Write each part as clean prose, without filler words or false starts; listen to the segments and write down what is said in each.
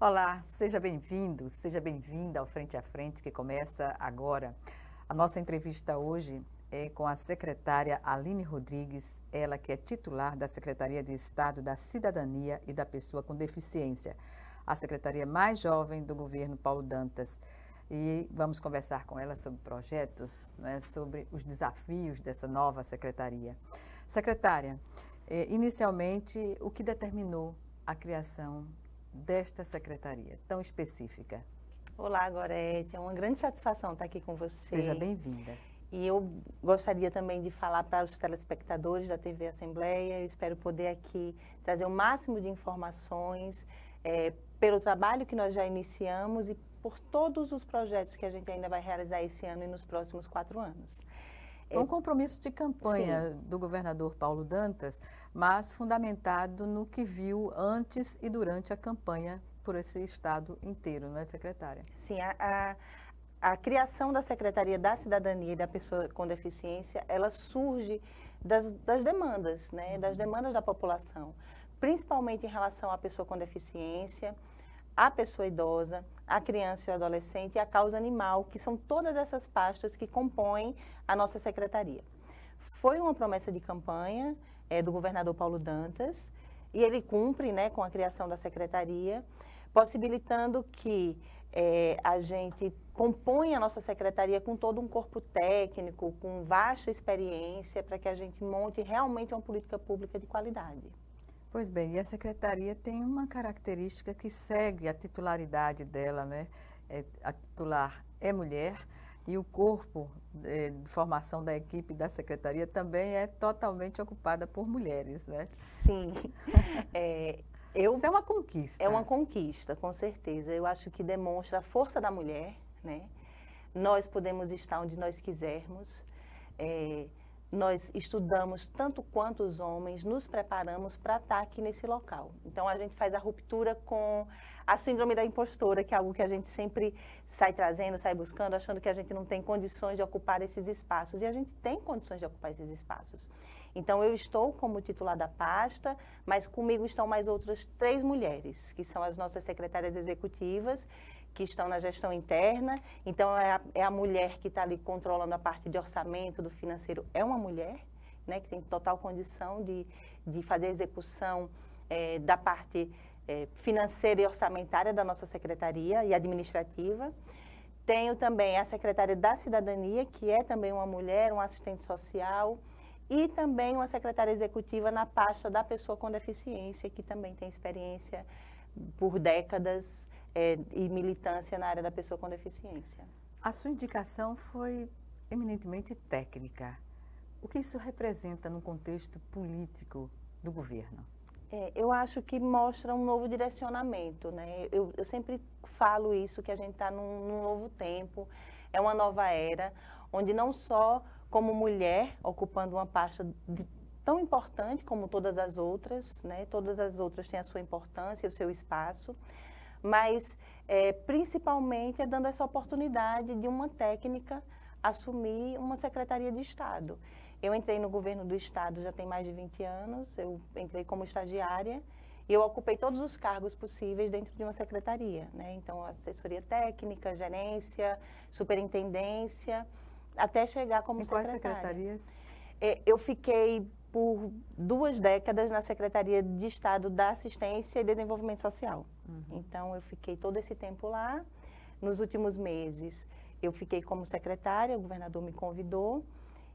Olá, seja bem-vindo, seja bem-vinda ao Frente a Frente, que começa agora. A nossa entrevista hoje é com a secretária Aline Rodrigues, ela que é titular da Secretaria de Estado da Cidadania e da Pessoa com Deficiência, a secretaria mais jovem do governo Paulo Dantas. E vamos conversar com ela sobre projetos, sobre os desafios dessa nova secretaria. Secretária, inicialmente, o que determinou a criação desta secretaria tão específica? Olá, Gorete, é uma grande satisfação estar aqui com você. Seja bem-vinda. E eu gostaria também de falar para os telespectadores da TV Assembleia, eu espero poder aqui trazer o máximo de informações pelo trabalho que nós já iniciamos e por todos os projetos que a gente ainda vai realizar esse ano e nos próximos 4 anos. É um compromisso de campanha do governador Paulo Dantas, mas fundamentado no que viu antes e durante a campanha por esse estado inteiro, não é, secretária? Sim, a criação da Secretaria da Cidadania e da Pessoa com Deficiência, ela surge das demandas, né, das demandas da população, principalmente em relação à pessoa com deficiência, a pessoa idosa, a criança e o adolescente e a causa animal, que são todas essas pastas que compõem a nossa secretaria. Foi uma promessa de campanha do governador Paulo Dantas e ele cumpre, né, com a criação da secretaria, possibilitando que a gente compõe a nossa secretaria com todo um corpo técnico, com vasta experiência, para que a gente monte realmente uma política pública de qualidade. Pois bem, e a secretaria tem uma característica que segue a titularidade dela, né? A titular é mulher e o corpo de formação da equipe da secretaria também é totalmente ocupada por mulheres, né? Sim. Isso é uma conquista. É uma conquista, com certeza. Eu acho que demonstra a força da mulher, né? Nós podemos estar onde nós quisermos. Nós estudamos tanto quanto os homens, nos preparamos para estar aqui nesse local. Então, a gente faz a ruptura com a síndrome da impostora, que é algo que a gente sempre sai trazendo, sai buscando, achando que a gente não tem condições de ocupar esses espaços. E a gente tem condições de ocupar esses espaços. Então, eu estou como titular da pasta, mas comigo estão mais outras 3 mulheres, que são as nossas secretárias executivas, que estão na gestão interna. Então, é a mulher que está ali controlando a parte de orçamento, do financeiro, é uma mulher, né, que tem total condição de fazer a execução da parte financeira e orçamentária da nossa secretaria e administrativa. Tenho também a secretária da Cidadania, que é também uma mulher, uma assistente social, e também uma secretária executiva na pasta da pessoa com deficiência, que também tem experiência por décadas e militância na área da pessoa com deficiência. A sua indicação foi eminentemente técnica. O que isso representa no contexto político do governo? Eu acho que mostra um novo direcionamento, né? Eu sempre falo isso, que a gente está num novo tempo, é uma nova era, onde não só como mulher, ocupando uma pasta tão importante como todas as outras, né? Todas as outras têm a sua importância, o seu espaço, mas principalmente dando essa oportunidade de uma técnica assumir uma secretaria de Estado. Eu entrei no governo do Estado já tem mais de 20 anos, eu entrei como estagiária e eu ocupei todos os cargos possíveis dentro de uma secretaria, né? Então, assessoria técnica, gerência, superintendência, até chegar como secretária. Em quais secretarias? Eu fiquei por 2 décadas na Secretaria de Estado da Assistência e Desenvolvimento Social. Então, eu fiquei todo esse tempo lá. Nos últimos meses, eu fiquei como secretária, o governador me convidou.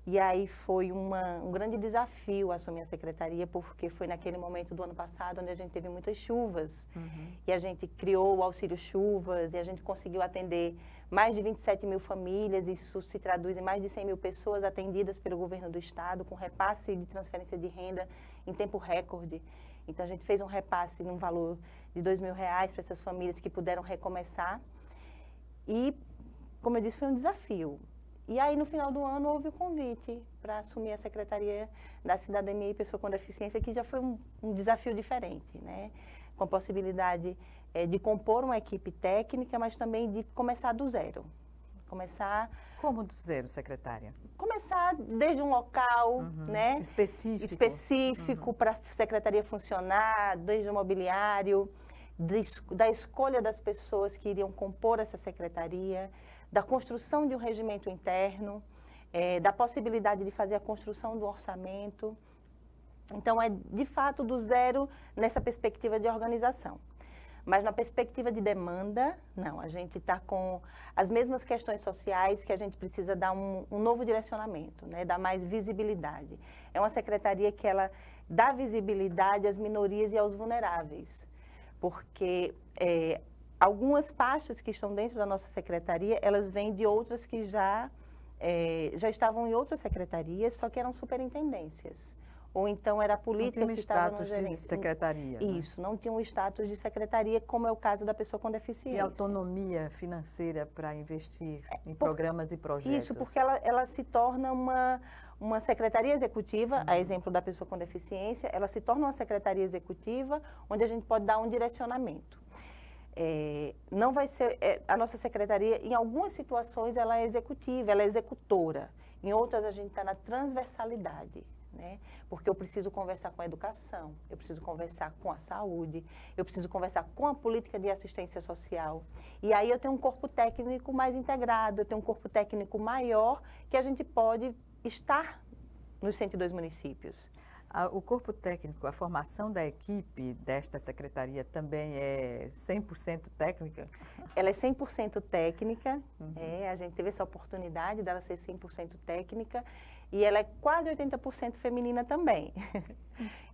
E aí foi um grande desafio assumir a secretaria, porque foi naquele momento do ano passado onde a gente teve muitas chuvas. E a gente criou o auxílio chuvas e a gente conseguiu atender mais de 27 mil famílias. Isso se traduz em mais de 100 mil pessoas atendidas pelo governo do estado, com repasse de transferência de renda em tempo recorde. Então, a gente fez um repasse num valor de R$2.000 para essas famílias que puderam recomeçar. E, como eu disse, foi um desafio. E aí, no final do ano, houve o convite para assumir a Secretaria da Cidadania e Pessoa com Deficiência, que já foi um desafio diferente, né? Com a possibilidade de compor uma equipe técnica, mas também de começar do zero. Como do zero, secretária? Começar desde um local, né? Específico. Específico para a secretaria funcionar, desde o mobiliário. da escolha das pessoas que iriam compor essa secretaria, da construção de um regimento interno, da possibilidade de fazer a construção do orçamento. Então, é de fato do zero nessa perspectiva de organização. Mas na perspectiva de demanda, não, a gente está com as mesmas questões sociais que a gente precisa dar um novo direcionamento, né, dar mais visibilidade. É uma secretaria que ela dá visibilidade às minorias e aos vulneráveis, porque algumas pastas que estão dentro da nossa secretaria, elas vêm de outras que já estavam em outras secretarias, só que eram superintendências. Ou então era a política que estava no gerente. Não tinha status de secretaria. Isso, não tinha um status de secretaria, como é o caso da pessoa com deficiência. E autonomia financeira para investir em programas e projetos. Isso, porque ela se torna uma secretaria executiva, a exemplo da pessoa com deficiência, ela se torna uma secretaria executiva onde a gente pode dar um direcionamento. Não vai ser, a nossa secretaria, em algumas situações, ela é executiva, ela é executora. Em outras, a gente está na transversalidade. Né? Porque eu preciso conversar com a educação, eu preciso conversar com a saúde, eu preciso conversar com a política de assistência social. E aí eu tenho um corpo técnico mais integrado, eu tenho um corpo técnico maior que a gente pode estar nos 102 municípios. O corpo técnico, a formação da equipe desta secretaria também é 100% técnica? Ela é 100% técnica, a gente teve essa oportunidade dela ser 100% técnica. E ela é quase 80% feminina também.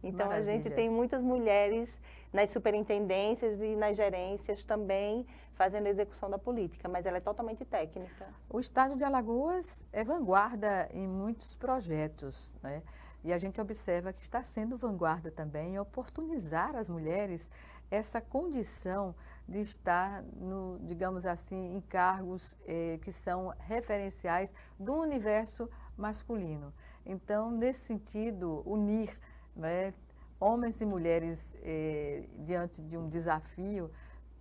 Então, Maravilha. A gente tem muitas mulheres nas superintendências e nas gerências também fazendo a execução da política, mas ela é totalmente técnica. O Estado de Alagoas é vanguarda em muitos projetos, né? E a gente observa que está sendo vanguarda também em oportunizar às mulheres essa condição de estar, digamos assim, em cargos que são referenciais do universo masculino. Então, nesse sentido, unir, né, homens e mulheres diante de um desafio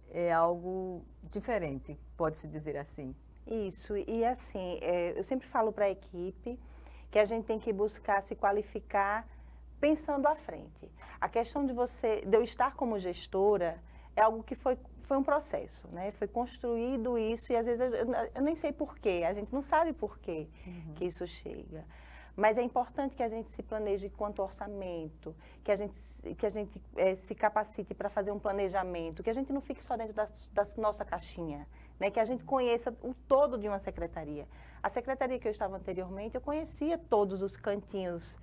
é algo diferente, pode-se dizer assim. Isso, e assim, eu sempre falo para a equipe que a gente tem que buscar se qualificar pensando à frente. A questão de eu estar como gestora é algo que foi um processo, né? Foi construído isso e às vezes eu nem sei porquê, a gente não sabe porquê que isso chega. Mas é importante que a gente se planeje quanto orçamento, que a gente se capacite para fazer um planejamento, que a gente não fique só dentro da nossa caixinha, né? Que a gente conheça o todo de uma secretaria. A secretaria que eu estava anteriormente, eu conhecia todos os cantinhos,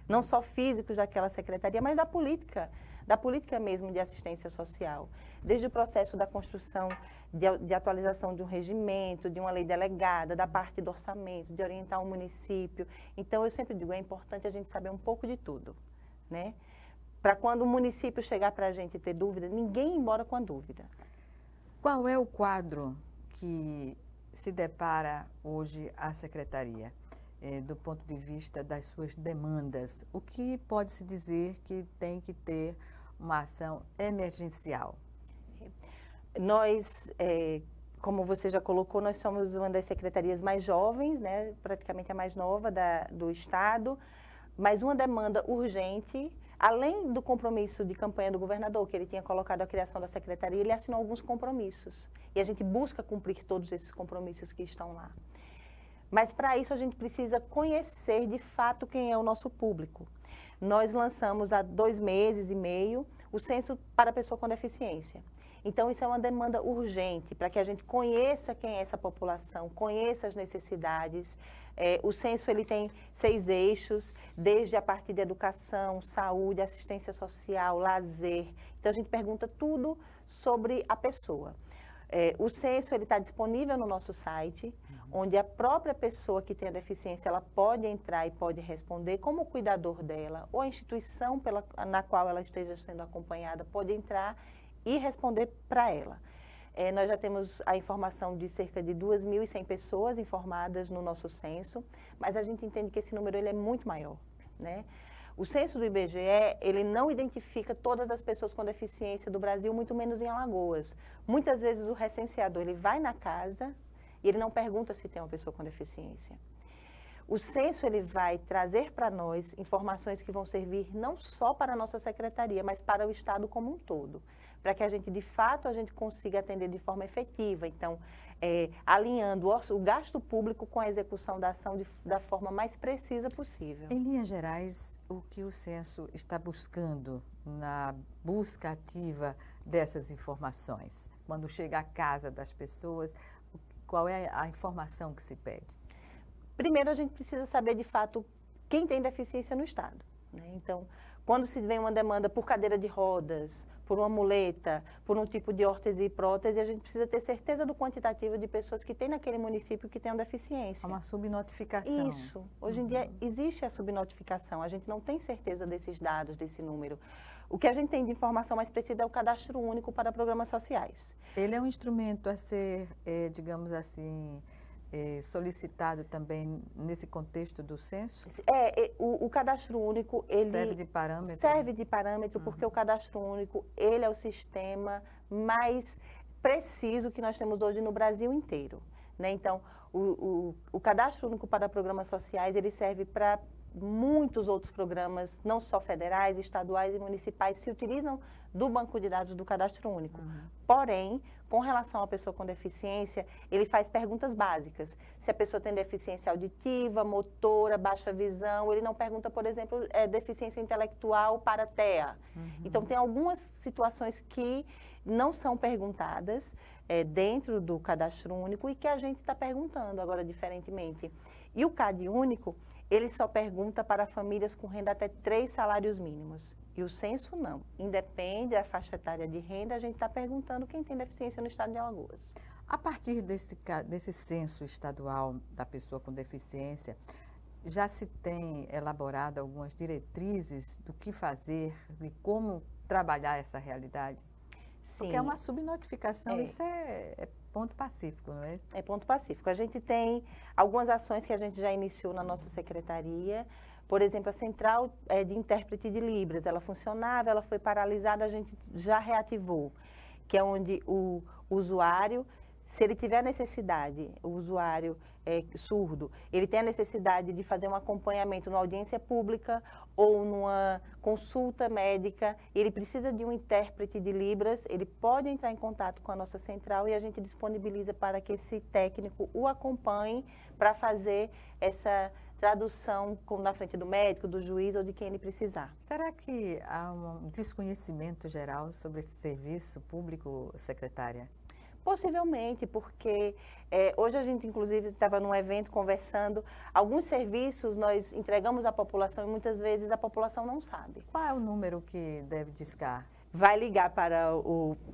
não só físicos daquela secretaria, mas da política mesmo de assistência social. Desde o processo da construção, de atualização de um regimento, de uma lei delegada, da parte do orçamento, de orientar o município. Então, eu sempre digo, é importante a gente saber um pouco de tudo, né? Para quando o município chegar para a gente ter dúvida, ninguém ir embora com a dúvida. Qual é o quadro que se depara hoje a secretaria? Do ponto de vista das suas demandas, o que pode-se dizer que tem que ter uma ação emergencial? Nós, como você já colocou, nós somos uma das secretarias mais jovens, né, praticamente a mais nova do Estado, mas uma demanda urgente, além do compromisso de campanha do governador, que ele tinha colocado a criação da secretaria, ele assinou alguns compromissos. E a gente busca cumprir todos esses compromissos que estão lá. Mas, para isso, a gente precisa conhecer, de fato, quem é o nosso público. Nós lançamos há 2 meses e meio o Censo para a Pessoa com Deficiência. Então, isso é uma demanda urgente, para que a gente conheça quem é essa população, conheça as necessidades. O censo ele tem 6 eixos, desde a parte de educação, saúde, assistência social, lazer. Então, a gente pergunta tudo sobre a pessoa. O censo está disponível no nosso site, onde a própria pessoa que tem a deficiência ela pode entrar e pode responder, como o cuidador dela, ou a instituição na qual ela esteja sendo acompanhada pode entrar e responder para ela. Nós já temos a informação de cerca de 2.100 pessoas informadas no nosso censo, mas a gente entende que esse número ele é muito maior, né? O censo do IBGE, ele não identifica todas as pessoas com deficiência do Brasil, muito menos em Alagoas. Muitas vezes o recenseador, ele vai na casa e ele não pergunta se tem uma pessoa com deficiência. o censo ele vai trazer para nós informações que vão servir não só para a nossa secretaria, mas para o Estado como um todo, para que a gente, de fato, a gente consiga atender de forma efetiva. Então, alinhando o gasto público com a execução da ação da forma mais precisa possível. Em linhas gerais, o que o censo está buscando na busca ativa dessas informações? Quando chega à casa das pessoas, qual é a informação que se pede? Primeiro, a gente precisa saber, de fato, quem tem deficiência no Estado, né? Então, quando se vem uma demanda por cadeira de rodas, por uma muleta, por um tipo de órtese e prótese, a gente precisa ter certeza do quantitativo de pessoas que tem naquele município que tem uma deficiência. Uma subnotificação. Isso. Hoje em dia existe a subnotificação, a gente não tem certeza desses dados, desse número. O que a gente tem de informação mais precisa é o cadastro único para programas sociais. Ele é um instrumento a ser, digamos assim, solicitado também nesse contexto do censo? O cadastro único, ele serve de parâmetro? Serve de parâmetro, porque o cadastro único, ele é o sistema mais preciso que nós temos hoje no Brasil inteiro, né? Então, o cadastro único para programas sociais, ele serve para muitos outros programas, não só federais, estaduais e municipais, se utilizam do banco de dados do cadastro único. Porém, com relação à pessoa com deficiência, ele faz perguntas básicas. Se a pessoa tem deficiência auditiva, motora, baixa visão, ele não pergunta, por exemplo, deficiência intelectual para TEA. Então, tem algumas situações que não são perguntadas dentro do cadastro único e que a gente está perguntando agora diferentemente. E o CAD único, ele só pergunta para famílias com renda até 3 salários mínimos. E o censo não. Independe da faixa etária de renda, a gente está perguntando quem tem deficiência no estado de Alagoas. A partir desse censo estadual da pessoa com deficiência, já se tem elaborado algumas diretrizes do que fazer e como trabalhar essa realidade? Sim. Porque é uma subnotificação, isso é ponto pacífico, não é? É ponto pacífico. A gente tem algumas ações que a gente já iniciou na nossa secretaria. Por exemplo, a central de intérprete de Libras, ela funcionava, ela foi paralisada, a gente já reativou, que é onde o usuário, se ele tiver necessidade, o usuário surdo, ele tem a necessidade de fazer um acompanhamento numa audiência pública ou numa consulta médica, ele precisa de um intérprete de Libras, ele pode entrar em contato com a nossa central e a gente disponibiliza para que esse técnico o acompanhe para fazer essa tradução na frente do médico, do juiz ou de quem ele precisar. Será que há um desconhecimento geral sobre esse serviço público, secretária? Possivelmente, porque hoje a gente, inclusive, estava num evento conversando, alguns serviços nós entregamos à população e muitas vezes a população não sabe. Qual é o número que deve discar? Vai ligar para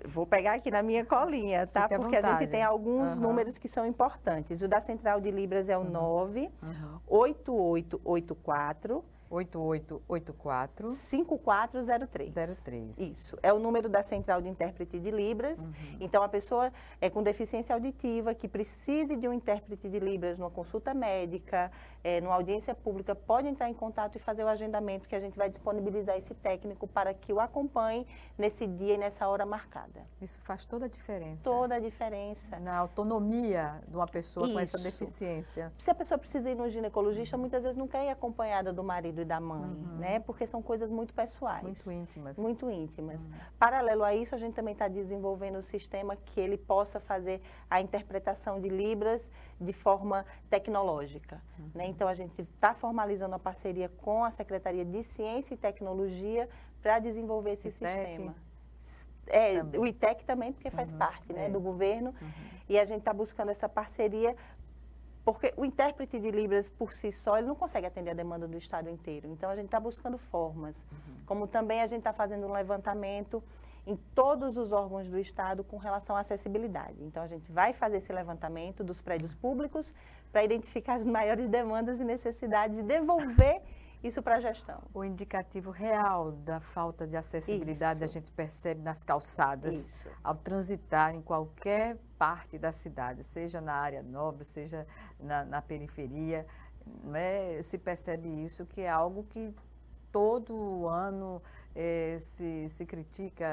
vou pegar aqui na minha colinha, tá? Fique à porque vontade. A gente tem alguns números que são importantes. O da Central de Libras é o 98884 8884 5403. 03. Isso. É o número da Central de Intérprete de Libras. Então, a pessoa com deficiência auditiva que precise de um intérprete de Libras numa consulta médica, numa audiência pública, pode entrar em contato e fazer o agendamento que a gente vai disponibilizar esse técnico para que o acompanhe nesse dia e nessa hora marcada. Isso faz toda a diferença. Toda a diferença. Na autonomia de uma pessoa com essa Isso. deficiência. Se a pessoa precisa ir no ginecologista, muitas vezes não quer ir acompanhada do marido e da mãe, né? Porque são coisas muito pessoais. Muito íntimas. Muito íntimas. Paralelo a isso, a gente também está desenvolvendo um sistema que ele possa fazer a interpretação de Libras de forma tecnológica, né? Então, a gente está formalizando a parceria com a Secretaria de Ciência e Tecnologia para desenvolver esse sistema. O ITEC também, porque faz parte, né, do governo. E a gente está buscando essa parceria porque o intérprete de Libras, por si só, ele não consegue atender a demanda do Estado inteiro. Então, a gente está buscando formas. Como também a gente está fazendo um levantamento em todos os órgãos do Estado com relação à acessibilidade. Então, a gente vai fazer esse levantamento dos prédios públicos para identificar as maiores demandas e necessidades e devolver isso para a gestão. O indicativo real da falta de acessibilidade a gente percebe nas calçadas, ao transitar em qualquer parte da cidade, seja na área nobre, seja na periferia, né? Se percebe isso, que é algo que todo ano se critica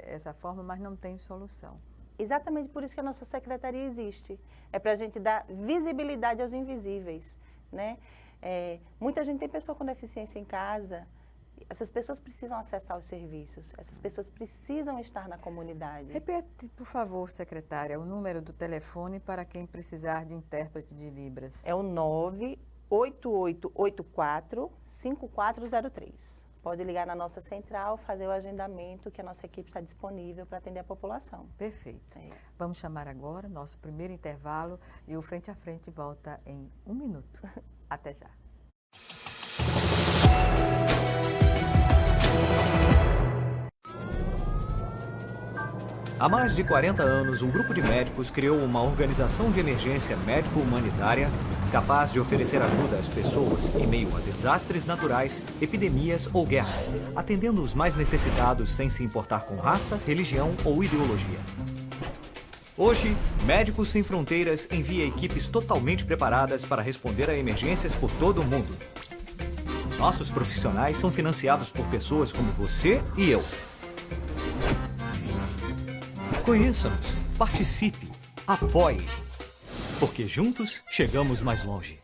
essa forma, mas não tem solução. Exatamente por isso que a nossa secretaria existe. É para a gente dar visibilidade aos invisíveis, né? Muita gente tem pessoa com deficiência em casa. Essas pessoas precisam acessar os serviços, essas pessoas precisam estar na comunidade. Repete, por favor, secretária, o número do telefone para quem precisar de intérprete de Libras. É o 98884-5403. Pode ligar na nossa central, fazer o agendamento, que a nossa equipe está disponível para atender a população. Perfeito. Vamos chamar agora nosso primeiro intervalo e o Frente a Frente volta em 1 minuto. Até já. Há mais de 40 anos, um grupo de médicos criou uma organização de emergência médico-humanitária capaz de oferecer ajuda às pessoas em meio a desastres naturais, epidemias ou guerras, atendendo os mais necessitados sem se importar com raça, religião ou ideologia. Hoje, Médicos Sem Fronteiras envia equipes totalmente preparadas para responder a emergências por todo o mundo. Nossos profissionais são financiados por pessoas como você e eu. Conheça-nos, participe, apoie, porque juntos chegamos mais longe.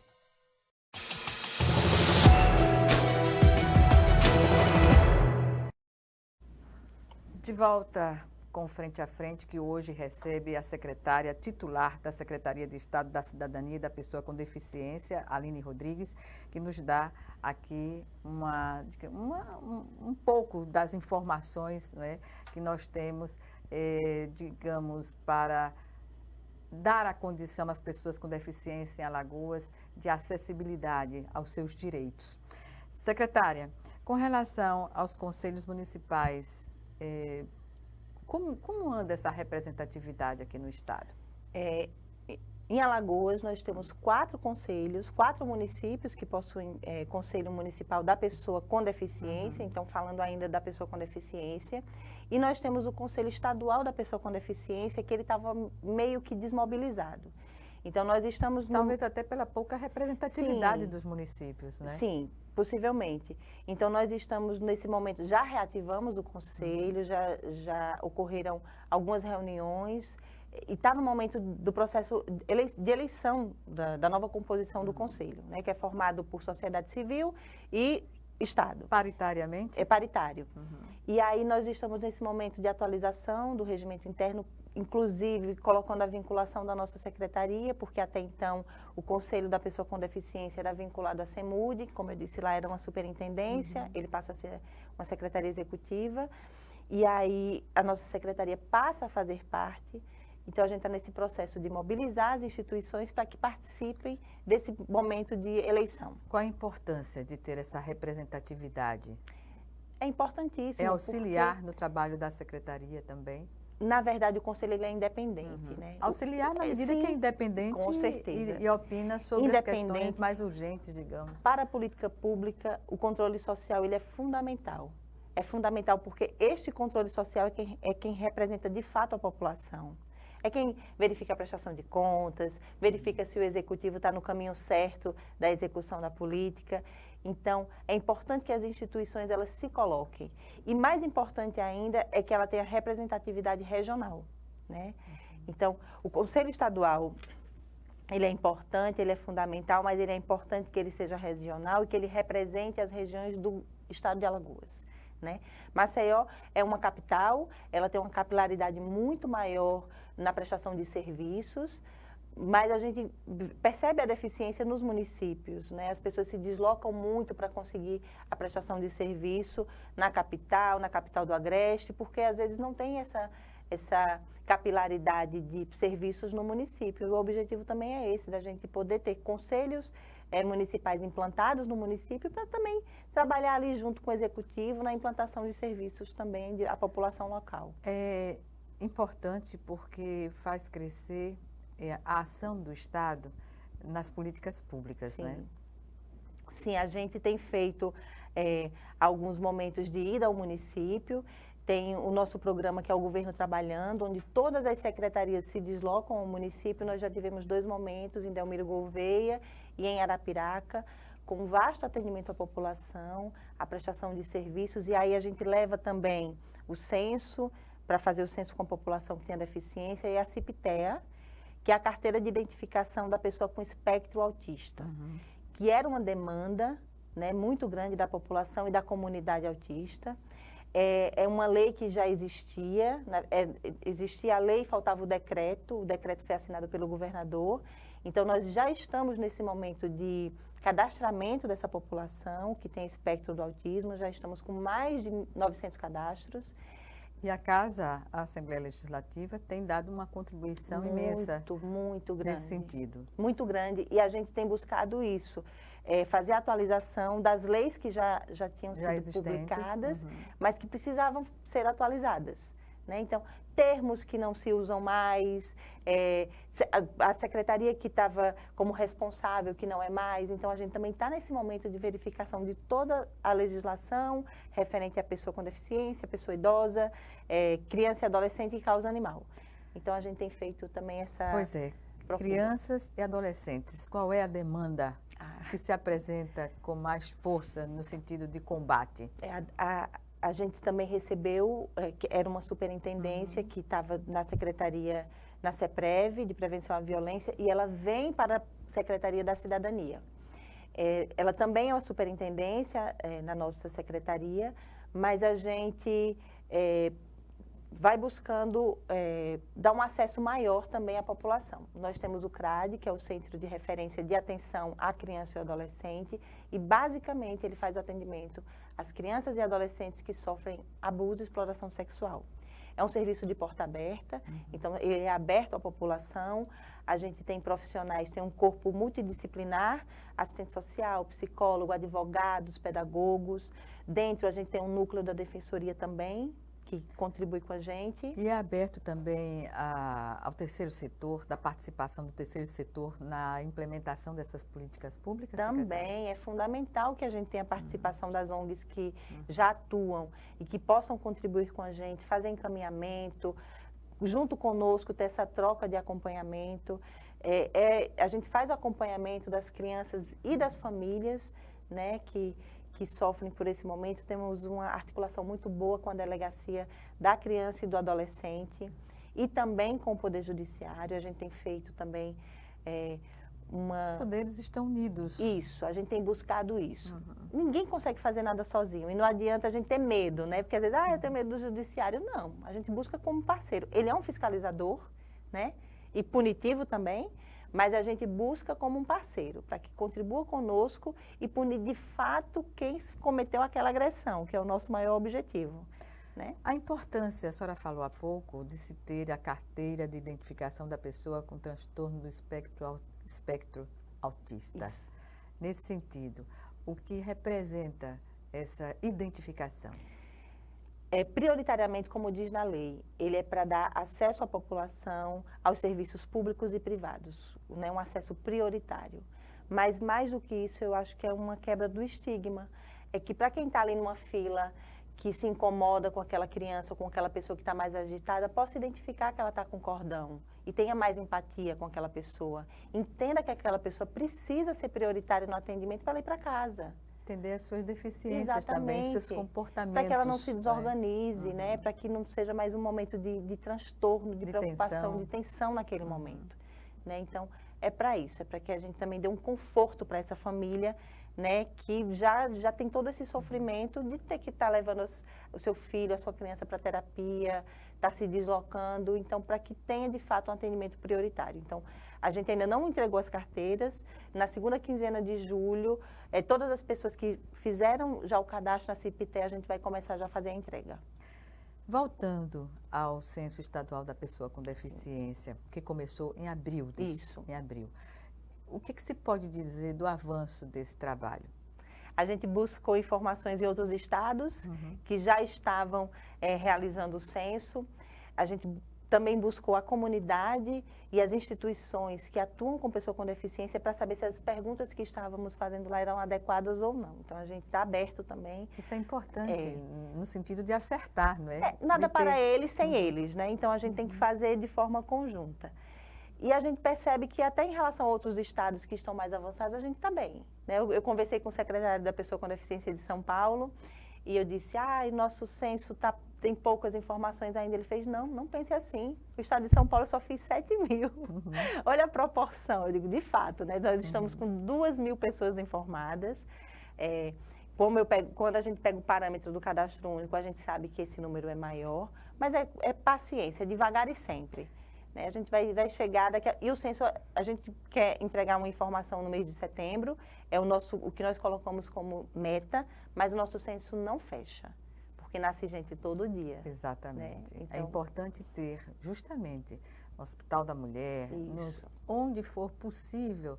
De volta com Frente a Frente, que hoje recebe a secretária titular da Secretaria de Estado da Cidadania e da Pessoa com Deficiência, Aline Rodrigues, que nos dá aqui um pouco das informações, né, que nós temos, digamos, para dar a condição às pessoas com deficiência em Alagoas de acessibilidade aos seus direitos. Secretária, com relação aos conselhos municipais, como anda essa representatividade aqui no Estado? Em Alagoas, nós temos 4 conselhos, 4 municípios que possuem Conselho Municipal da Pessoa com Deficiência, então falando ainda da pessoa com deficiência, e nós temos o Conselho Estadual da Pessoa com Deficiência, que ele estava meio que desmobilizado. Então, nós estamos... Talvez até pela pouca representatividade dos municípios, né? Sim, possivelmente. Então, nós estamos, nesse momento, já reativamos o Conselho, já ocorreram algumas reuniões, e está no momento do processo de eleição da nova composição do Conselho, né, que é formado por sociedade civil e Estado. Paritariamente? É paritário. E aí nós estamos nesse momento de atualização do regimento interno, inclusive colocando a vinculação da nossa secretaria, porque até então o Conselho da Pessoa com Deficiência era vinculado à CEMUD, como eu disse lá, era uma superintendência, ele passa a ser uma secretaria executiva, e aí a nossa secretaria passa a fazer parte. Então, a gente está nesse processo de mobilizar as instituições para que participem desse momento de eleição. Qual a importância de ter essa representatividade? É importantíssimo. É auxiliar no trabalho da secretaria também? Na verdade, o conselho ele é independente, né? Auxiliar na medida que é independente, com certeza, e opina sobre as questões mais urgentes, digamos. Para a política pública, o controle social ele é fundamental. É fundamental porque este controle social é quem representa de fato a população. É quem verifica a prestação de contas, verifica se o executivo está no caminho certo da execução da política. Então, é importante que as instituições elas se coloquem. E mais importante ainda é que ela tenha representatividade regional, né? Então, o Conselho Estadual, ele é importante, ele é fundamental, mas ele é importante que ele seja regional e que ele represente as regiões do estado de Alagoas, né? Maceió é uma capital, ela tem uma capilaridade muito maior na prestação de serviços, mas a gente percebe a deficiência nos municípios, né? As pessoas se deslocam muito para conseguir a prestação de serviço na capital do Agreste, porque às vezes não tem essa capilaridade de serviços no município. O objetivo também é esse, da gente poder ter conselhos municipais implantados no município para também trabalhar ali junto com o executivo na implantação de serviços também à população local. É importante porque faz crescer a ação do Estado nas políticas públicas, Sim. né? Sim, a gente tem feito alguns momentos de ida ao município. Tem o nosso programa, que é o Governo Trabalhando, onde todas as secretarias se deslocam ao município. Nós já tivemos 2 momentos, em Delmiro Gouveia e em Arapiraca, com vasto atendimento à população, a prestação de serviços. E aí a gente leva também o censo, para fazer o censo com a população que tem deficiência, e a CIPTEA, que é a carteira de identificação da pessoa com espectro autista. que era uma demanda, né, muito grande da população e da comunidade autista. É uma lei que já existia, existia a lei, faltava o decreto foi assinado pelo governador. Então, nós já estamos nesse momento de cadastramento dessa população que tem espectro do autismo, já estamos com mais de 900 cadastros. E a Casa, a Assembleia Legislativa, tem dado uma contribuição imensa. Muito grande. Nesse sentido. Muito grande. E a gente tem buscado isso. Fazer a atualização das leis que já tinham sido publicadas, mas que precisavam ser atualizadas. Né? Então, termos que não se usam mais, a secretaria que estava como responsável, que não é mais. Então, a gente também está nesse momento de verificação de toda a legislação referente à pessoa com deficiência, pessoa idosa, criança e adolescente e causa animal. Então, a gente tem feito também essa... Pois é. Crianças e adolescentes, qual é a demanda que se apresenta com mais força no sentido de combate? A gente também recebeu, que era uma superintendência que estava na secretaria, na CEPREV, de Prevenção à Violência, e ela vem para a Secretaria da Cidadania. Ela também é uma superintendência na nossa secretaria, mas a gente vai buscando dar um acesso maior também à população. Nós temos o CRAD, que é o Centro de Referência de Atenção à Criança e ao Adolescente, e basicamente ele faz o atendimento às crianças e adolescentes que sofrem abuso e exploração sexual. É um serviço de porta aberta, então ele é aberto à população. A gente tem profissionais, tem um corpo multidisciplinar, assistente social, psicólogo, advogados, pedagogos. Dentro a gente tem um núcleo da defensoria também, que contribui com a gente. E é aberto também ao terceiro setor, da participação do terceiro setor na implementação dessas políticas públicas? Também é fundamental que a gente tenha a participação das ONGs que já atuam e que possam contribuir com a gente, fazer encaminhamento, junto conosco ter essa troca de acompanhamento. A gente faz o acompanhamento das crianças e das famílias, né, que sofrem por esse momento. Temos uma articulação muito boa com a Delegacia da Criança e do Adolescente e também com o Poder Judiciário. A gente tem feito também Os poderes estão unidos. Isso, a gente tem buscado isso. Ninguém consegue fazer nada sozinho e não adianta a gente ter medo, né? Porque às vezes, eu tenho medo do Judiciário. Não, a gente busca como parceiro. Ele é um fiscalizador, né? E punitivo também, mas a gente busca como um parceiro, para que contribua conosco e punir de fato quem cometeu aquela agressão, que é o nosso maior objetivo. Né? A importância, a senhora falou há pouco, de se ter a carteira de identificação da pessoa com transtorno do espectro autista. Isso. Nesse sentido, o que representa essa identificação? Prioritariamente, como diz na lei, ele é para dar acesso à população aos serviços públicos e privados, né? Um acesso prioritário. Mas, mais do que isso, eu acho que é uma quebra do estigma. É que para quem está ali numa fila, que se incomoda com aquela criança ou com aquela pessoa que está mais agitada, possa identificar que ela está com cordão e tenha mais empatia com aquela pessoa. Entenda que aquela pessoa precisa ser prioritária no atendimento para ela ir para casa. Entender as suas deficiências também, seus comportamentos. Para que ela não se desorganize, né? Para que não seja mais um momento de transtorno, de preocupação, de tensão naquele momento. Né? Então, é para isso, é para que a gente também dê um conforto para essa família, né? Que já tem todo esse sofrimento de ter que estar levando o seu filho, a sua criança para terapia, estar se deslocando. Então, para que tenha, de fato, um atendimento prioritário. Então, a gente ainda não entregou as carteiras. Na segunda quinzena de julho, todas as pessoas que fizeram já o cadastro na CIPTE, a gente vai começar já a fazer a entrega. Voltando ao Censo Estadual da Pessoa com Deficiência, que começou em abril. Isso. Em abril. O que se pode dizer do avanço desse trabalho? A gente buscou informações em outros estados que já estavam realizando o censo. A gente também buscou a comunidade e as instituições que atuam com pessoa com deficiência para saber se as perguntas que estávamos fazendo lá eram adequadas ou não. Então, a gente está aberto também. Isso é importante, no sentido de acertar, não é? Nada para eles sem eles, né? Então, a gente tem que fazer de forma conjunta. E a gente percebe que até em relação a outros estados que estão mais avançados, a gente está bem. Né? Eu conversei com o secretário da Pessoa com Deficiência de São Paulo E eu disse, nosso censo tem poucas informações ainda. Ele fez, não pense assim. O estado de São Paulo eu só fiz 7.000. Olha a proporção. Eu digo, de fato, né? Nós estamos com 2.000 pessoas informadas. Quando a gente pega o parâmetro do cadastro único, a gente sabe que esse número é maior. Mas é paciência, é devagar e sempre. Né? A gente vai chegar daqui e o censo, a gente quer entregar uma informação no mês de setembro, o que nós colocamos como meta, mas o nosso censo não fecha, porque nasce gente todo dia. Exatamente. Né? Então, é importante ter, justamente, no Hospital da Mulher, onde for possível,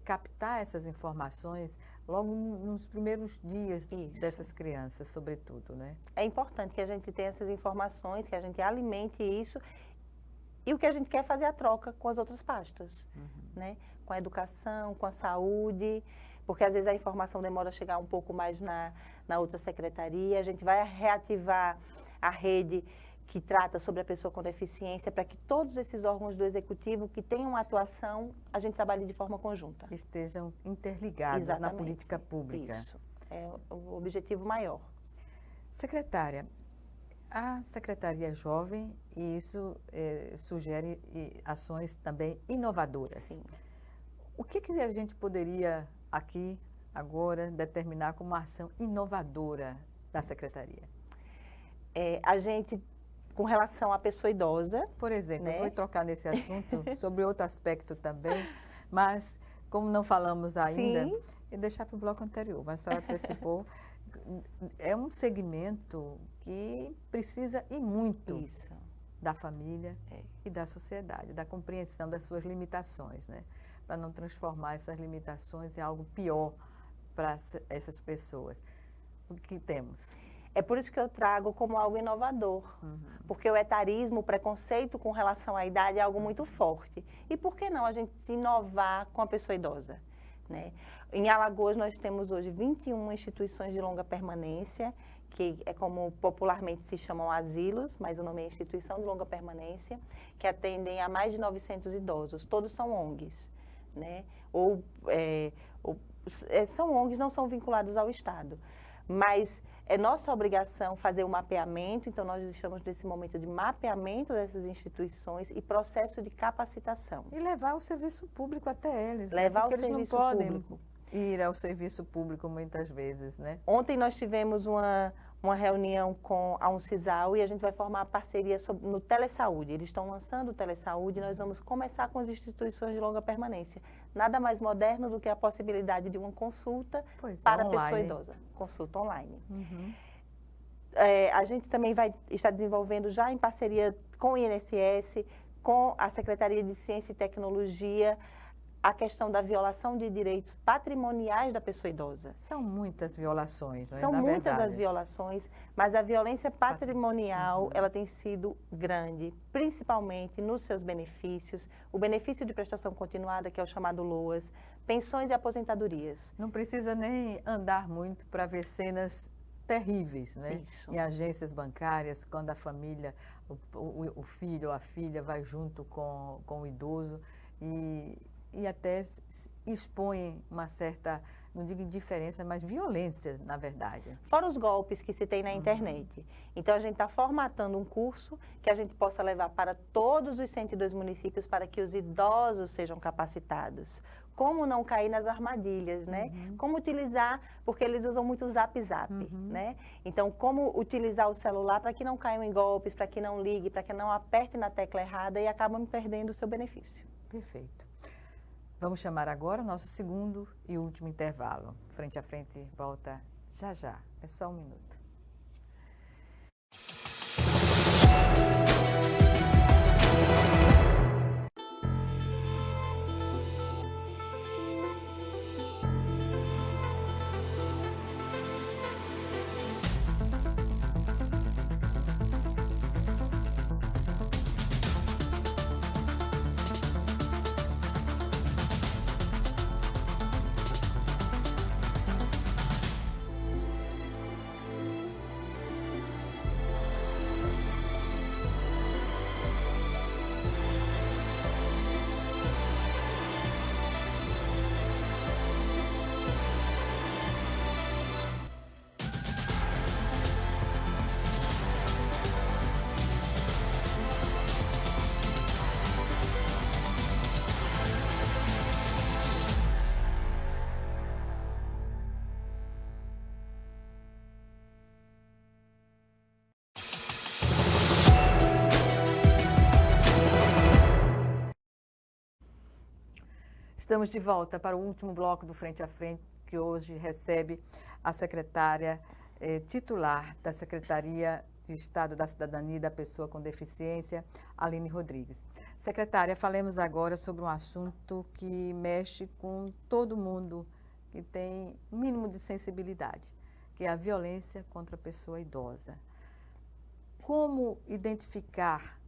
captar essas informações logo nos primeiros dias dessas crianças, sobretudo, né? É importante que a gente tenha essas informações, que a gente alimente isso. E o que a gente quer é fazer a troca com as outras pastas, né? Com a educação, com a saúde, porque às vezes a informação demora a chegar um pouco mais na outra secretaria. A gente vai reativar a rede que trata sobre a pessoa com deficiência para que todos esses órgãos do Executivo que tenham atuação, a gente trabalhe de forma conjunta. Estejam interligados na política pública. Isso, é o objetivo maior. Secretária, a Secretaria é jovem e isso sugere ações também inovadoras. Sim. O que a gente poderia aqui, agora, determinar como uma ação inovadora da Secretaria? A gente, com relação à pessoa idosa... Por exemplo, né? Eu vou trocar nesse assunto sobre outro aspecto também, mas como não falamos ainda, e deixar para o bloco anterior, mas a senhora antecipou... É um segmento que precisa e muito da família e da sociedade, da compreensão das suas limitações, né? Para não transformar essas limitações em algo pior para essas pessoas. O que temos? É por isso que eu trago como algo inovador, porque o etarismo, o preconceito com relação à idade é algo muito forte. E por que não a gente se inovar com a pessoa idosa? Né? Em Alagoas, nós temos hoje 21 instituições de longa permanência, que é como popularmente se chamam asilos, mas o nome é Instituição de Longa Permanência, que atendem a mais de 900 idosos. Todos são ONGs, né? São ONGs, não são vinculados ao Estado. Mas é nossa obrigação fazer o mapeamento, então nós estamos nesse momento de mapeamento dessas instituições e processo de capacitação. E levar o serviço público até eles, levar né? Porque o serviço eles não podem público. Ir ao serviço público muitas vezes, né? Ontem nós tivemos uma reunião com a Uncisal e a gente vai formar parceria no Telesaúde. Eles estão lançando o Telesaúde e nós vamos começar com as instituições de longa permanência. Nada mais moderno do que a possibilidade de uma consulta para a pessoa idosa. Consulta online. A gente também vai estar desenvolvendo já em parceria com o INSS, com a Secretaria de Ciência e Tecnologia, a questão da violação de direitos patrimoniais da pessoa idosa. São muitas violações, não é? São muitas as violações, mas a violência patrimonial, ela tem sido grande, principalmente nos seus benefícios, o benefício de prestação continuada, que é o chamado LOAS, pensões e aposentadorias. Não precisa nem andar muito para ver cenas terríveis, né? Isso. Em agências bancárias, quando a família, o filho ou a filha vai junto com o idoso e até expõem uma certa, não digo indiferença, mas violência, na verdade. Fora os golpes que se tem na internet. Então, a gente está formatando um curso que a gente possa levar para todos os 102 municípios para que os idosos sejam capacitados. Como não cair nas armadilhas, né? Como utilizar, porque eles usam muito o Zap, né? Então, como utilizar o celular para que não caiam em golpes, para que não ligue, para que não aperte na tecla errada e acabam perdendo o seu benefício. Perfeito. Vamos chamar agora o nosso segundo e último intervalo. Frente a Frente volta já já. É só um minuto. Estamos de volta para o último bloco do Frente a Frente, que hoje recebe a secretária titular da Secretaria de Estado da Cidadania e da Pessoa com Deficiência, Aline Rodrigues. Secretária, falemos agora sobre um assunto que mexe com todo mundo que tem um mínimo de sensibilidade, que é a violência contra a pessoa idosa. Como identificar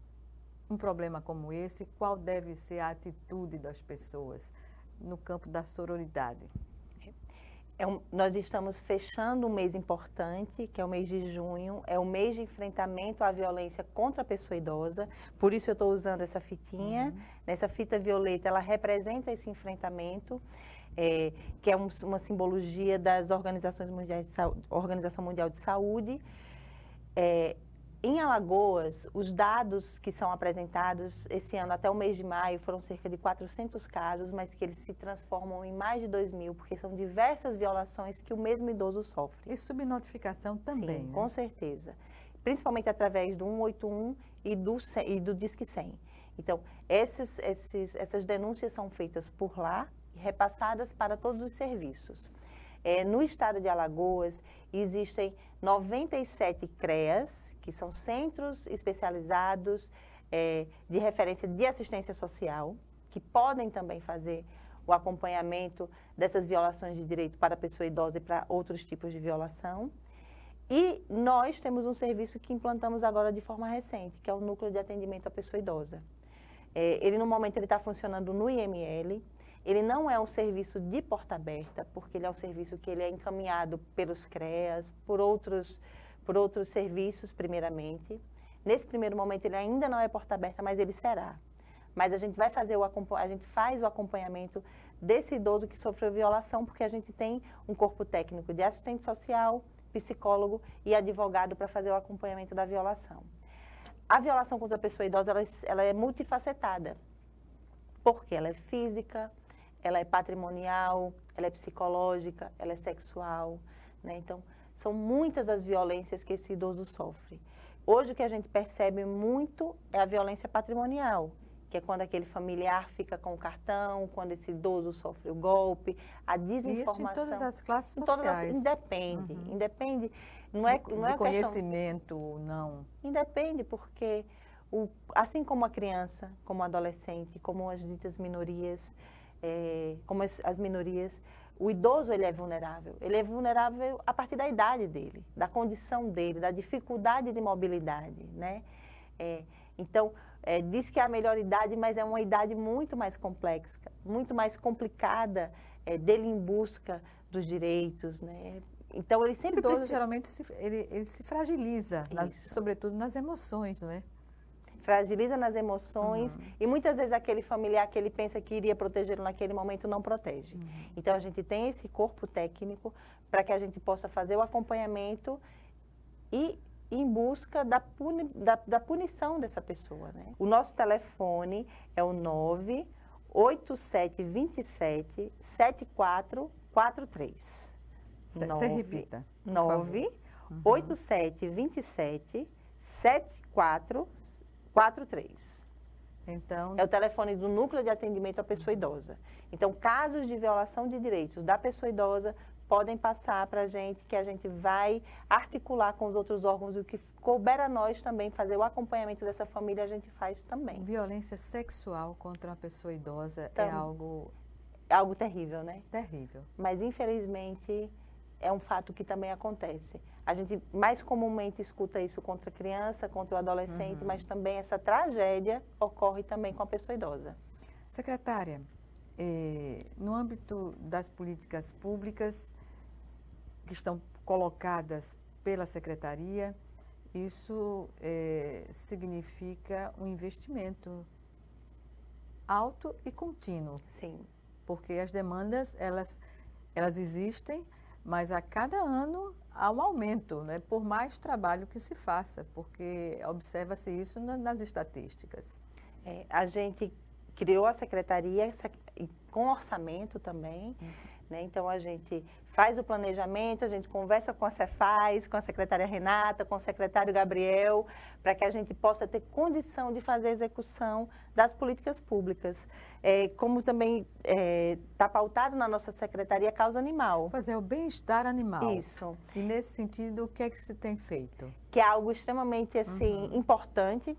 um problema como esse? Qual deve ser a atitude das pessoas no campo da sororidade? Nós estamos fechando um mês importante, que é o mês de junho, é o mês de enfrentamento à violência contra a pessoa idosa, por isso eu estou usando essa fitinha. Nessa fita violeta, ela representa esse enfrentamento, que é uma simbologia das Organizações Mundiais de Saúde, Organização Mundial de Saúde. Em Alagoas, os dados que são apresentados esse ano, até o mês de maio, foram cerca de 400 casos, mas que eles se transformam em mais de 2.000, porque são diversas violações que o mesmo idoso sofre. E subnotificação também, Sim, né? Com certeza. Principalmente através do 181 e do Disque 100. Então, essas denúncias são feitas por lá e repassadas para todos os serviços. No estado de Alagoas, existem 97 CREAs, que são Centros Especializados de Referência de Assistência Social, que podem também fazer o acompanhamento dessas violações de direito para a pessoa idosa e para outros tipos de violação. E nós temos um serviço que implantamos agora de forma recente, que é o Núcleo de Atendimento à Pessoa Idosa. Ele, no momento, está funcionando no IML. Ele não é um serviço de porta aberta, porque ele é um serviço que ele é encaminhado pelos CREAs, por outros serviços, primeiramente. Nesse primeiro momento, ele ainda não é porta aberta, mas ele será. Mas a gente faz o acompanhamento desse idoso que sofreu violação, porque a gente tem um corpo técnico de assistente social, psicólogo e advogado para fazer o acompanhamento da violação. A violação contra a pessoa idosa, ela é multifacetada, porque ela é física, ela é patrimonial, ela é psicológica, ela é sexual, né? Então, são muitas as violências que esse idoso sofre. Hoje, o que a gente percebe muito é a violência patrimonial, que é quando aquele familiar fica com o cartão, quando esse idoso sofre o golpe, a desinformação. Isso em todas as classes sociais. Independe, não é conhecimento, não. Independe, porque assim como a criança, como o adolescente, como as ditas minorias, como as minorias, o idoso ele é vulnerável. Ele é vulnerável a partir da idade dele, da condição dele, da dificuldade de mobilidade, né? Então, diz que é a melhor idade, mas é uma idade muito mais complexa, muito mais complicada dele em busca dos direitos, né? Então, ele sempre O idoso geralmente ele se fragiliza, sobretudo nas emoções, não é? Fragiliza nas emoções e muitas vezes aquele familiar que ele pensa que iria protegê-lo naquele momento não protege. Então, a gente tem esse corpo técnico para que a gente possa fazer o acompanhamento e em busca da punição dessa pessoa, né? O nosso telefone é o 98727 7443. Você repita. 98727 7443. Então, é o telefone do Núcleo de Atendimento à Pessoa Idosa. Então, casos de violação de direitos da pessoa idosa podem passar para a gente, que a gente vai articular com os outros órgãos, o que couber a nós também fazer o acompanhamento dessa família, a gente faz também. Violência sexual contra uma pessoa idosa então, é algo terrível, né? Terrível. Mas, infelizmente, é um fato que também acontece. A gente mais comumente escuta isso contra a criança, contra o adolescente, mas também essa tragédia ocorre também com a pessoa idosa. Secretária, no âmbito das políticas públicas que estão colocadas pela Secretaria, isso significa um investimento alto e contínuo. Sim. Porque as demandas, elas existem, mas a cada ano há um aumento, né? Por mais trabalho que se faça, porque observa-se isso nas estatísticas. A gente criou a secretaria com orçamento também né? Então, a gente faz o planejamento, a gente conversa com a Cefaz, com a secretária Renata, com o secretário Gabriel, para que a gente possa ter condição de fazer a execução das políticas públicas. Como também está pautado na nossa secretaria a causa animal. Pois é, o bem-estar animal. Isso. E nesse sentido, o que é que se tem feito? Que é algo extremamente, assim, importante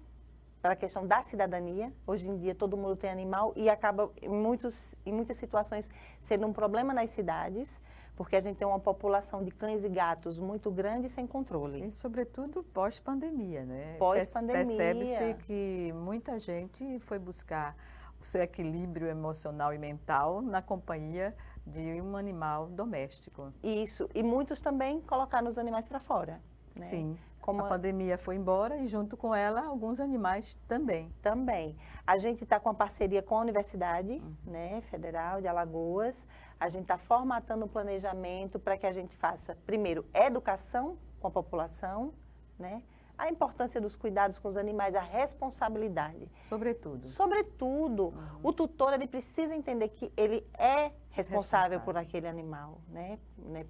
para a questão da cidadania. Hoje em dia todo mundo tem animal e acaba em muitas situações sendo um problema nas cidades, porque a gente tem uma população de cães e gatos muito grande e sem controle. E sobretudo pós-pandemia, né? Pós-pandemia. Percebe-se que muita gente foi buscar o seu equilíbrio emocional e mental na companhia de um animal doméstico. Isso, e muitos também colocaram os animais para fora, né? Sim. Como a pandemia foi embora e junto com ela alguns animais também. Também. A gente está com a parceria com a Universidade né, Federal de Alagoas. A gente está formatando um planejamento para que a gente faça, primeiro, educação com a população, né? A importância dos cuidados com os animais, a responsabilidade. Sobretudo. Sobretudo, o tutor ele precisa entender que ele é responsável por aquele animal, né?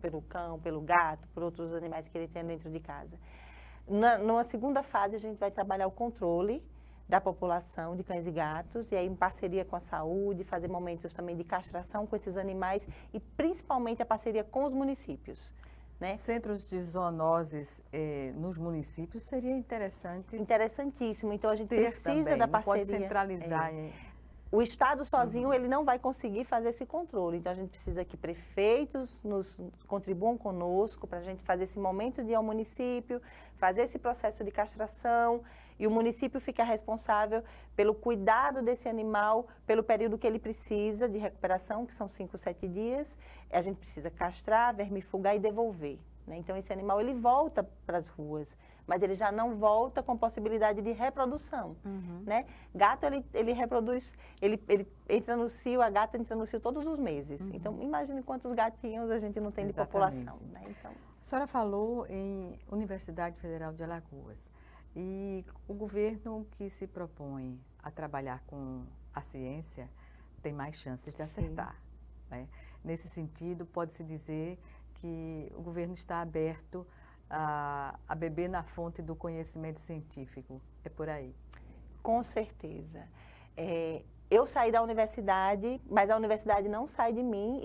Pelo cão, pelo gato, por outros animais que ele tem dentro de casa. Numa segunda fase, a gente vai trabalhar o controle da população de cães e gatos, e aí em parceria com a saúde, fazer momentos também de castração com esses animais e principalmente a parceria com os municípios. Né? Centros de zoonoses nos municípios seria interessante. Interessantíssimo. Então a gente precisa também, da não parceria. Pode centralizar. O Estado sozinho ele não vai conseguir fazer esse controle. Então a gente precisa que prefeitos nos contribuam conosco para a gente fazer esse momento de ir ao município, fazer esse processo de castração e o município fica responsável pelo cuidado desse animal, pelo período que ele precisa de recuperação, que são 5, 7 dias. A gente precisa castrar, vermifugar e devolver. Né? Então, esse animal ele volta para as ruas, mas ele já não volta com possibilidade de reprodução. Né? Gato, ele reproduz, ele entra no cio, a gata entra no cio todos os meses. Então, imagine quantos gatinhos a gente não tem de população. Né? Então, a senhora falou em Universidade Federal de Alagoas. E o governo que se propõe a trabalhar com a ciência tem mais chances de acertar. Né? Nesse sentido, pode-se dizer que o governo está aberto a beber na fonte do conhecimento científico. É por aí? Com certeza. Eu saí da universidade, mas a universidade não sai de mim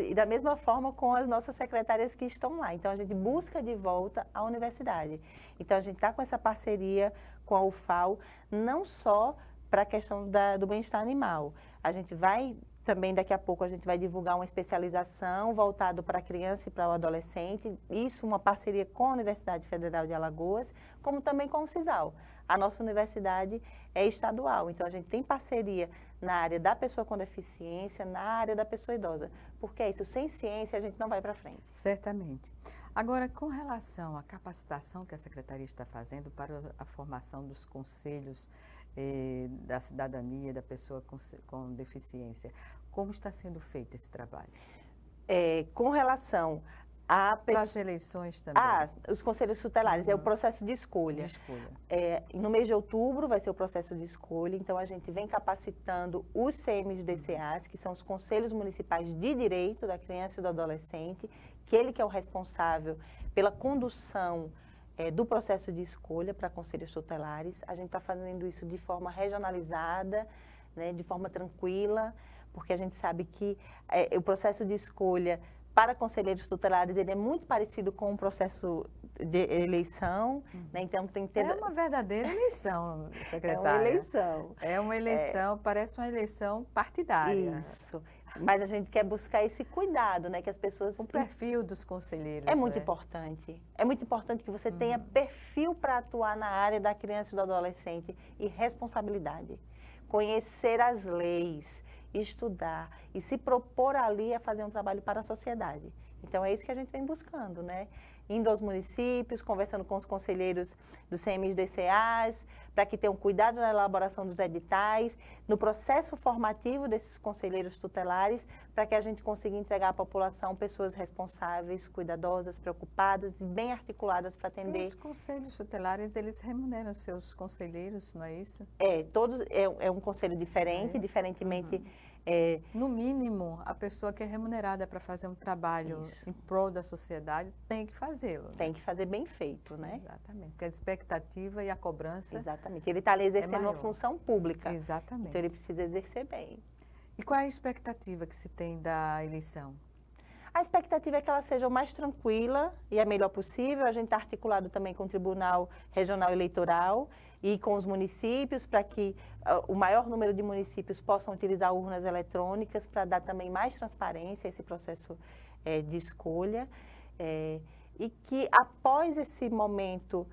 e da mesma forma com as nossas secretárias que estão lá. Então, a gente busca de volta a universidade. Então, a gente está com essa parceria com a UFAL, não só para a questão do bem-estar animal. A gente vai, também daqui a pouco, a gente vai divulgar uma especialização voltada para a criança e para o adolescente. Isso, uma parceria com a Universidade Federal de Alagoas, como também com o CISAL. A nossa universidade é estadual, então a gente tem parceria na área da pessoa com deficiência, na área da pessoa idosa. Porque é isso, sem ciência a gente não vai para frente. Certamente. Agora, com relação à capacitação que a Secretaria está fazendo para a formação dos conselhos da cidadania, da pessoa com deficiência, como está sendo feito esse trabalho? Com relação para as eleições também. Os conselhos tutelares, é o processo de escolha. No mês de outubro vai ser o processo de escolha, então a gente vem capacitando os CMDCAs, que são os Conselhos Municipais de Direito da Criança e do Adolescente, que ele que é o responsável pela condução do processo de escolha para conselhos tutelares. A gente está fazendo isso de forma regionalizada, né, de forma tranquila, porque a gente sabe que o processo de escolha para conselheiros tutelares, ele é muito parecido com o processo de eleição, né? Então tem que ter... É uma verdadeira eleição, secretária. É uma eleição. É uma eleição, parece uma eleição partidária. Isso. Mas a gente quer buscar esse cuidado, né? Que as pessoas... O perfil dos conselheiros. É muito importante. É muito importante que você tenha perfil para atuar na área da criança e do adolescente e responsabilidade. Conhecer as leis, estudar e se propor ali a fazer um trabalho para a sociedade. Então, é isso que a gente vem buscando, né? Indo aos municípios, conversando com os conselheiros dos CMDCAs, para que tenham cuidado na elaboração dos editais, no processo formativo desses conselheiros tutelares, para que a gente consiga entregar à população pessoas responsáveis, cuidadosas, preocupadas e bem articuladas para atender. E os conselhos tutelares, eles remuneram seus conselheiros, não é isso? Todos, é um conselho diferente, diferentemente No mínimo, a pessoa que é remunerada para fazer um trabalho Isso. em prol da sociedade tem que fazê-lo. Tem que fazer bem feito, né? Exatamente, porque a expectativa e a cobrança... Exatamente. Ele está ali exercendo uma maior. função pública. Exatamente. Então, ele precisa exercer bem. E qual é a expectativa que se tem da eleição? A expectativa é que ela seja o mais tranquila e a melhor possível. A gente está articulado também com o Tribunal Regional Eleitoral e com os municípios, para que o maior número de municípios possam utilizar urnas eletrônicas, para dar também mais transparência a esse processo de escolha. E que após esse momento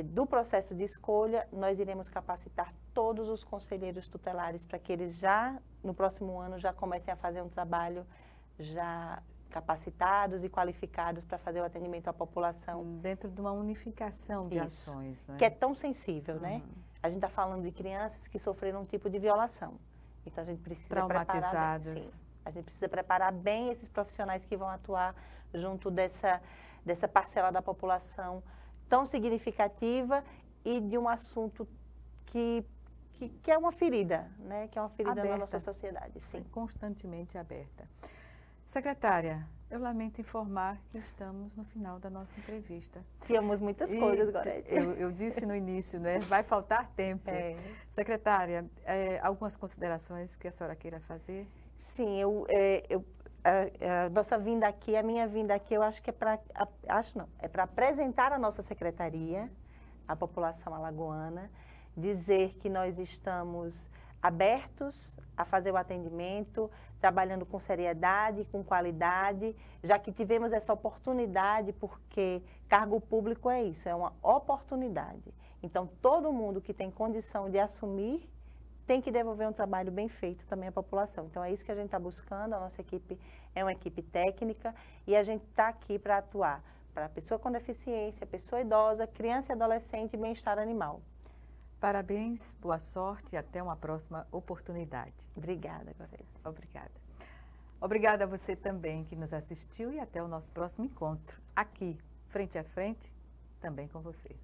do processo de escolha, nós iremos capacitar todos os conselheiros tutelares para que eles já, no próximo ano, já comecem a fazer um trabalho já capacitados e qualificados para fazer o atendimento à população. Dentro de uma unificação de Isso. ações, né? Que é tão sensível, né? A gente está falando de crianças que sofreram um tipo de violação. Então, a gente precisa Traumatizadas. preparar... Sim, a gente precisa preparar bem esses profissionais que vão atuar junto dessa parcela da população tão significativa e de um assunto que é uma ferida, né? Que é uma ferida Aberta. na nossa sociedade, sim. Constantemente aberta. Secretária, eu lamento informar que estamos no final da nossa entrevista. Tínhamos muitas coisas, Gorete. Eu disse no início, né? Vai faltar tempo. Secretária, algumas considerações que a senhora queira fazer? Sim, a nossa vinda aqui, a minha vinda aqui, eu acho que é para apresentar a nossa secretaria à população alagoana, dizer que nós estamos abertos a fazer o atendimento, trabalhando com seriedade, com qualidade, já que tivemos essa oportunidade, porque cargo público é isso, é uma oportunidade. Então, todo mundo que tem condição de assumir tem que devolver um trabalho bem feito também à população. Então, é isso que a gente está buscando, a nossa equipe é uma equipe técnica e a gente está aqui para atuar para a pessoa com deficiência, pessoa idosa, criança e adolescente e bem-estar animal. Parabéns, boa sorte e até uma próxima oportunidade. Obrigada, Gorete. Obrigada. Obrigada a você também que nos assistiu e até o nosso próximo encontro, aqui, frente a frente, também com você.